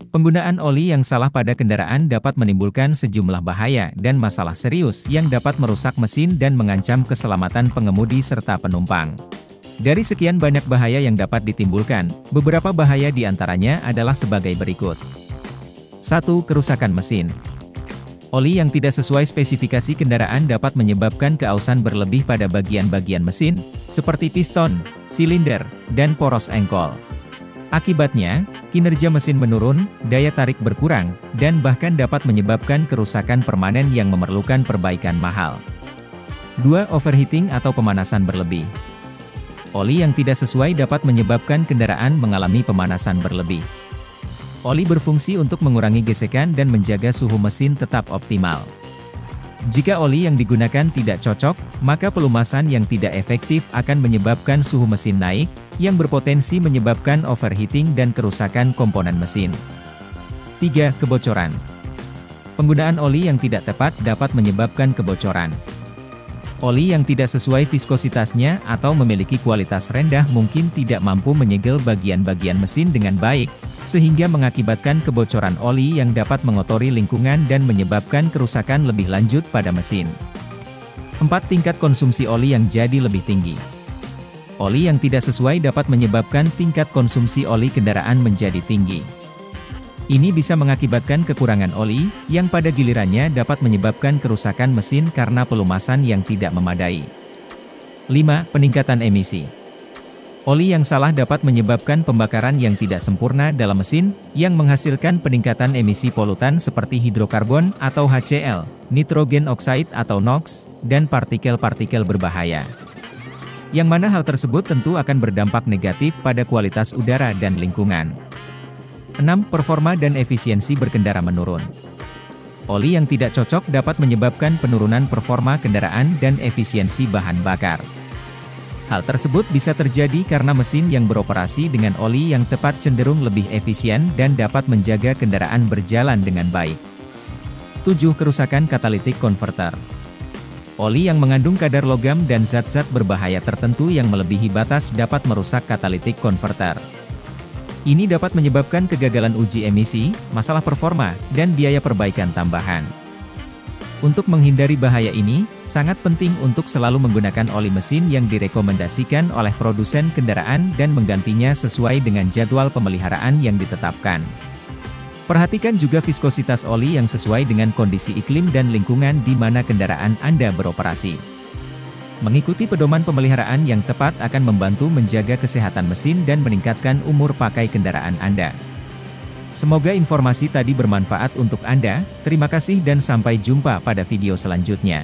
Penggunaan oli yang salah pada kendaraan dapat menimbulkan sejumlah bahaya dan masalah serius yang dapat merusak mesin dan mengancam keselamatan pengemudi serta penumpang. Dari sekian banyak bahaya yang dapat ditimbulkan, beberapa bahaya di antaranya adalah sebagai berikut. 1. Kerusakan mesin. Oli yang tidak sesuai spesifikasi kendaraan dapat menyebabkan keausan berlebih pada bagian-bagian mesin, seperti piston, silinder, dan poros engkol. Akibatnya, kinerja mesin menurun, daya tarik berkurang, dan bahkan dapat menyebabkan kerusakan permanen yang memerlukan perbaikan mahal. 2. Overheating atau pemanasan berlebih. Oli yang tidak sesuai dapat menyebabkan kendaraan mengalami pemanasan berlebih. Oli berfungsi untuk mengurangi gesekan dan menjaga suhu mesin tetap optimal. Jika oli yang digunakan tidak cocok, maka pelumasan yang tidak efektif akan menyebabkan suhu mesin naik, yang berpotensi menyebabkan overheating dan kerusakan komponen mesin. 3. Kebocoran. Penggunaan oli yang tidak tepat dapat menyebabkan kebocoran. Oli yang tidak sesuai viskositasnya atau memiliki kualitas rendah mungkin tidak mampu menyegel bagian-bagian mesin dengan baik, sehingga mengakibatkan kebocoran oli yang dapat mengotori lingkungan dan menyebabkan kerusakan lebih lanjut pada mesin. 4. Tingkat konsumsi oli yang jadi lebih tinggi. Oli yang tidak sesuai dapat menyebabkan tingkat konsumsi oli kendaraan menjadi tinggi. Ini bisa mengakibatkan kekurangan oli, yang pada gilirannya dapat menyebabkan kerusakan mesin karena pelumasan yang tidak memadai. 5. Peningkatan emisi. Oli yang salah dapat menyebabkan pembakaran yang tidak sempurna dalam mesin, yang menghasilkan peningkatan emisi polutan seperti hidrokarbon atau HCl, nitrogen oxide atau NOx, dan partikel-partikel berbahaya. Yang mana hal tersebut tentu akan berdampak negatif pada kualitas udara dan lingkungan. 6. Performa dan efisiensi berkendara menurun. Oli yang tidak cocok dapat menyebabkan penurunan performa kendaraan dan efisiensi bahan bakar. Hal tersebut bisa terjadi karena mesin yang beroperasi dengan oli yang tepat cenderung lebih efisien dan dapat menjaga kendaraan berjalan dengan baik. 7. Kerusakan katalitik konverter. Oli yang mengandung kadar logam dan zat-zat berbahaya tertentu yang melebihi batas dapat merusak katalitik konverter. Ini dapat menyebabkan kegagalan uji emisi, masalah performa, dan biaya perbaikan tambahan. Untuk menghindari bahaya ini, sangat penting untuk selalu menggunakan oli mesin yang direkomendasikan oleh produsen kendaraan dan menggantinya sesuai dengan jadwal pemeliharaan yang ditetapkan. Perhatikan juga viskositas oli yang sesuai dengan kondisi iklim dan lingkungan di mana kendaraan Anda beroperasi. Mengikuti pedoman pemeliharaan yang tepat akan membantu menjaga kesehatan mesin dan meningkatkan umur pakai kendaraan Anda. Semoga informasi tadi bermanfaat untuk Anda. Terima kasih dan sampai jumpa pada video selanjutnya.